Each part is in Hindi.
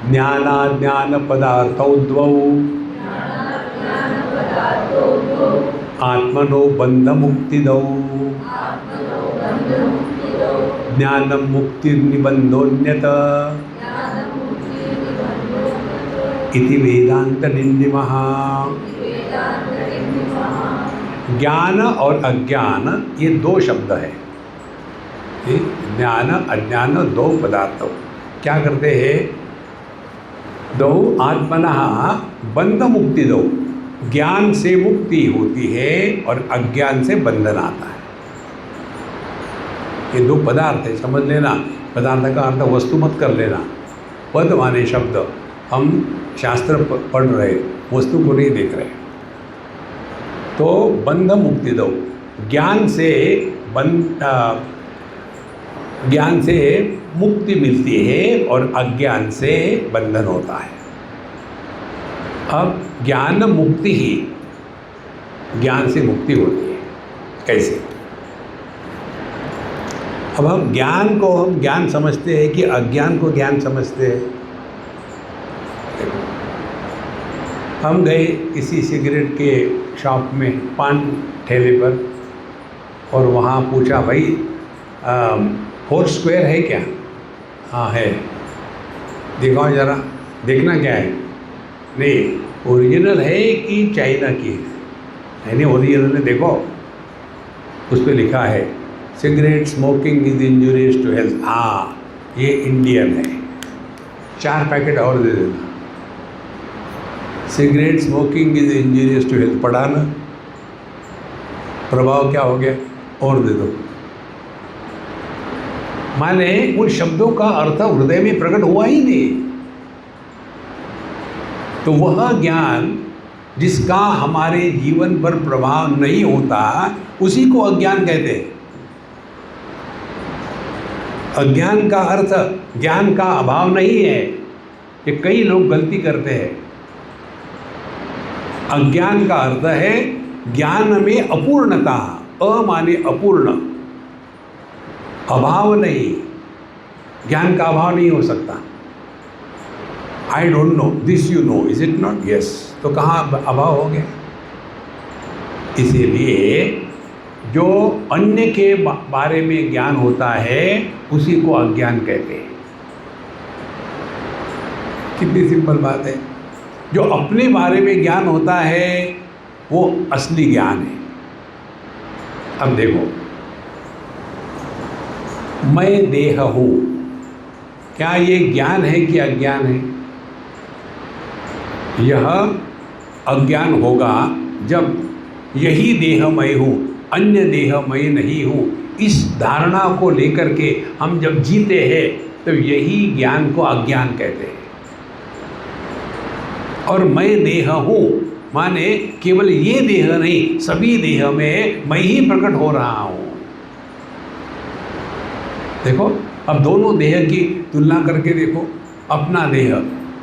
ज्ञानाज्ञान पदार्थौ द्वौ आत्मनो बंध मुक्तिदौ ज्ञानम मुक्तिर्निबंधोन्यत इति वेदांत निन्दिमः। ज्ञान और अज्ञान ये दो शब्द है। ज्ञान अज्ञान दो पदार्थ क्या करते हैं? दो आत्मनः बंध मुक्ति दो, ज्ञान से मुक्ति होती है और अज्ञान से बंधन आता है। ये दो पदार्थ है, समझ लेना। पदार्थ का अर्थ वस्तु मत कर लेना। पद माने शब्द। हम शास्त्र पढ़ रहे, वस्तु को नहीं देख रहे। तो बंध मुक्ति दो, ज्ञान से मुक्ति मिलती है और अज्ञान से बंधन होता है। अब ज्ञान मुक्ति ही, ज्ञान से मुक्ति होती है। कैसे? अब हम ज्ञान को हम ज्ञान समझते हैं कि अज्ञान को ज्ञान समझते हैं? हम गए किसी सिगरेट के शॉप में, पान ठेले पर, और वहाँ पूछा, भाई 4 स्क्वायर है क्या? हाँ है। दिखाओ ज़रा। देखना क्या है? नहीं, ओरिजिनल है कि चाइना की है? नहीं, ओरिजिनल है। देखो, उस पर लिखा है cigarette smoking is injurious to health. हाँ, ये इंडियन है। 4 पैकेट और दे देना। Cigarette smoking is injurious to health पढ़ा ना, प्रभाव क्या हो गया? और दे दो। माने उन शब्दों का अर्थ हृदय में प्रकट हुआ ही नहीं। तो वह ज्ञान जिसका हमारे जीवन पर प्रभाव नहीं होता, उसी को अज्ञान कहते हैं। अज्ञान का अर्थ ज्ञान का अभाव नहीं है। ये कई लोग गलती करते हैं। अज्ञान का अर्थ है ज्ञान में अपूर्णता। अ माने अपूर्ण, अभाव नहीं। ज्ञान का अभाव नहीं हो सकता। I don't know, this you know, is it not? Yes. तो कहाँ अभाव हो गया? इसीलिए जो अन्य के बारे में ज्ञान होता है उसी को अज्ञान कहते हैं। कितनी सिंपल बात है। जो अपने बारे में ज्ञान होता है वो असली ज्ञान है। अब देखो, मैं देह हूँ, क्या ये ज्ञान है कि अज्ञान है? यह अज्ञान होगा जब यही देह मैं हूँ, अन्य देह मैं नहीं हूँ, इस धारणा को लेकर के हम जब जीते हैं तो यही ज्ञान को अज्ञान कहते हैं। और मैं देह हूँ माने केवल ये देह नहीं, सभी देह में मैं ही प्रकट हो रहा हूँ। देखो, अब दोनों देह की तुलना करके देखो। अपना देह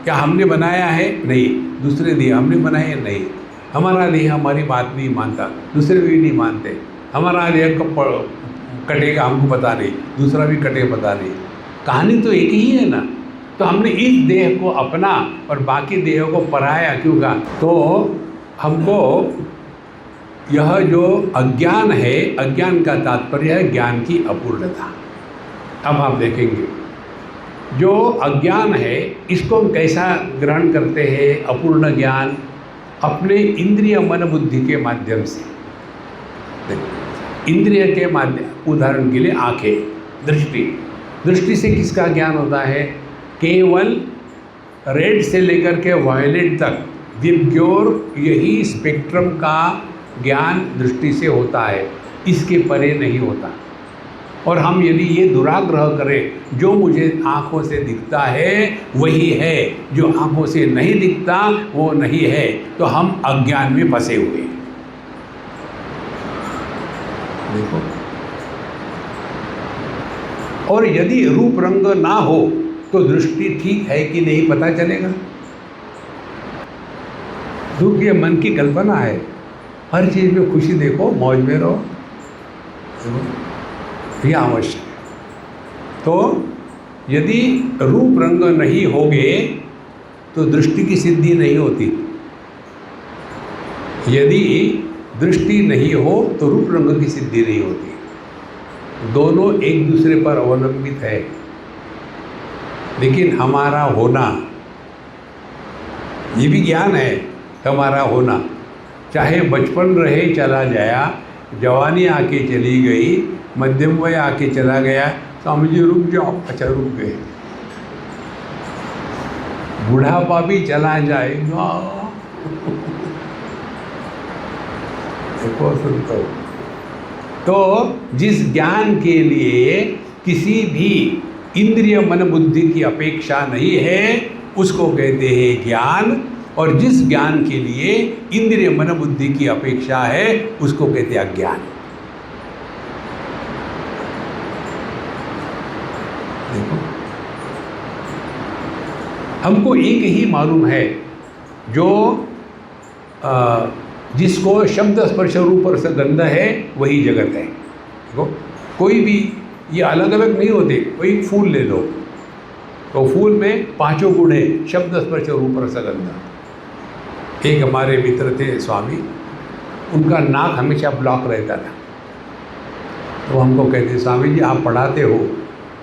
क्या हमने बनाया है? नहीं। दूसरे देह हमने बनाए? नहीं। हमारा देह हमारी बात नहीं मानता, दूसरे भी नहीं मानते। हमारा देह कब कटेगा हमको पता नहीं, दूसरा भी कटेगा पता नहीं। कहानी तो एक ही है ना। तो हमने इस देह को अपना और बाकी देह को पराया क्यों कहा? तो हमको यह जो अज्ञान है, अज्ञान का तात्पर्य है ज्ञान की अपूर्णता। अब आप देखेंगे जो अज्ञान है इसको हम कैसा ग्रहण करते हैं? अपूर्ण ज्ञान अपने इंद्रिय मन बुद्धि के माध्यम से। इंद्रिय के माध्यम, उदाहरण के लिए आंखें, दृष्टि। दृष्टि से किसका ज्ञान होता है? केवल रेड से लेकर के वायलेट तक विप्योर यही स्पेक्ट्रम का ज्ञान दृष्टि से होता है, इसके परे नहीं होता। और हम यदि ये दुराग्रह करें जो मुझे आँखों से दिखता है वही है, जो आँखों से नहीं दिखता वो नहीं है, तो हम अज्ञान में फंसे हुए हैं। देखो, और यदि रूप रंग ना हो तो दृष्टि ठीक है कि नहीं पता चलेगा। दुख ये मन की कल्पना है। हर चीज़ में खुशी देखो, मौज में रहो, यह आवश्यक है। तो यदि रूप रंग नहीं होगे तो दृष्टि की सिद्धि नहीं होती। यदि दृष्टि नहीं हो तो रूप रंग की सिद्धि नहीं होती। दोनों एक दूसरे पर अवलंबित है। लेकिन हमारा होना, ये भी ज्ञान है। हमारा होना, चाहे बचपन रहे चला जाया, जवानी आके चली गई, मध्यम वय आके चला गया, स्वामी जी रुक जाओ, अच्छा रुक गए। बुढ़ापा भी चला जाएगा। देखो सुनते हो, तो जिस ज्ञान के लिए किसी भी इंद्रिय मन बुद्धि की अपेक्षा नहीं है उसको कहते हैं ज्ञान, और जिस ज्ञान के लिए इंद्रिय मन बुद्धि की अपेक्षा है उसको कहते हैं अज्ञान। देखो, हमको एक ही मालूम है, जो जिसको शब्द स्पर्श रूप रस गंध है वही जगत है। देखो, कोई भी ये अलग अलग नहीं होते। कोई फूल ले लो तो फूल में पांचों गुण है, शब्द स्पर्श रूप रस गंध। एक हमारे मित्र थे स्वामी, उनका नाक हमेशा ब्लॉक रहता था। तो हमको कहते, स्वामी जी आप पढ़ाते हो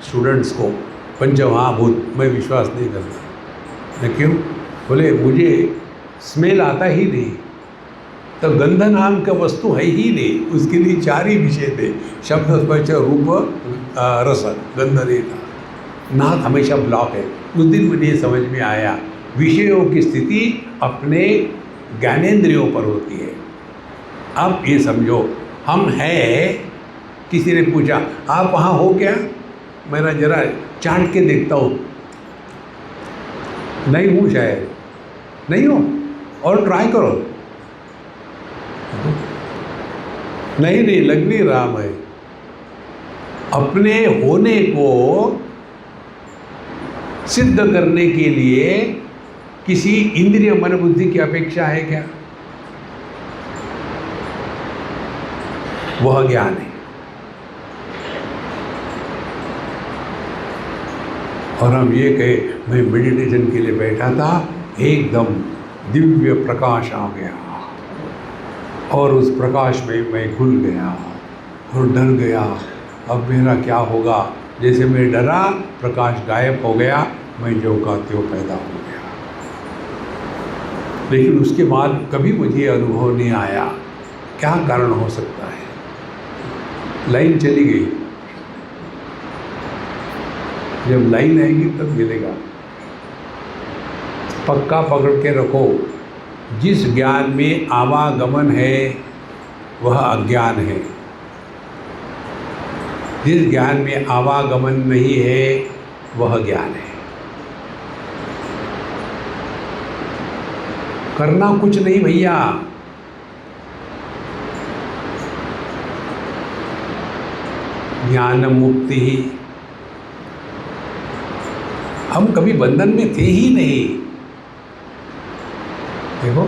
स्टूडेंट्स को पंचमहाभूत, मैं विश्वास नहीं करता। मैं क्यों? बोले मुझे स्मेल आता ही नहीं, तो गंध नाम का वस्तु है ही नहीं। उसके लिए चार ही विषय थे, शब्द स्पर्श रूप रस, गंध नहीं था। नाक हमेशा ब्लॉक है। उस दिन मुझे समझ में आया, विषयों की स्थिति अपने ज्ञानेंद्रियों पर होती है। अब ये समझो, हम हैं, किसी ने पूछा आप वहाँ हो क्या, मेरा जरा चाट के देखता हूँ, नहीं हूँ शायद, नहीं हो, और ट्राई करो, नहीं लग नहीं रहा मैं। अपने होने को सिद्ध करने के लिए किसी इंद्रिय मन बुद्धि की अपेक्षा है क्या? वह ज्ञान है। और हम ये कहे मैं मेडिटेशन के लिए बैठा था, एकदम दिव्य प्रकाश आ गया और उस प्रकाश में मैं घुल गया और डर गया। अब मेरा क्या होगा? जैसे मैं डरा, प्रकाश गायब हो गया, मैं जो का त्यों पैदा हो गया। लेकिन उसके बाद कभी मुझे अनुभव नहीं आया। क्या कारण हो सकता है? लाइन चली गई। जब लाइन आएगी तब मिलेगा। पक्का पकड़ के रखो, जिस ज्ञान में आवागमन है वह अज्ञान है, जिस ज्ञान में आवागमन नहीं है वह ज्ञान है। करना कुछ नहीं भैया, ज्ञान मुक्ति ही। हम कभी बंधन में थे ही नहीं। देखो,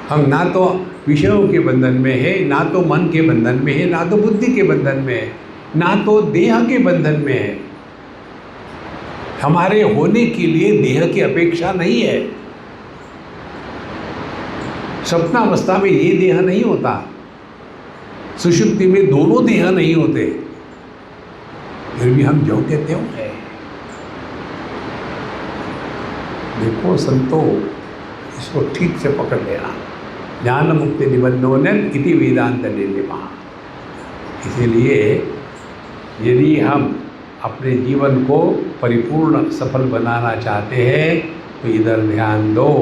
हम ना तो विषयों के बंधन में है, ना तो मन के बंधन में है, ना तो बुद्धि के बंधन में है, ना तो देह के बंधन में है। हमारे होने के लिए देह की अपेक्षा नहीं है। स्वप्नावस्था में ये देह नहीं होता, सुषुप्ति में दोनों देह नहीं होते, फिर भी हम जो कहते हो है। देखो संतो, इसको ठीक से पकड़ लेना। ज्ञान मुक्ति निबंधोनन इति वेदांत निर्णिमा। इसीलिए यदि हम अपने जीवन को परिपूर्ण सफल बनाना चाहते हैं तो इधर ध्यान दो।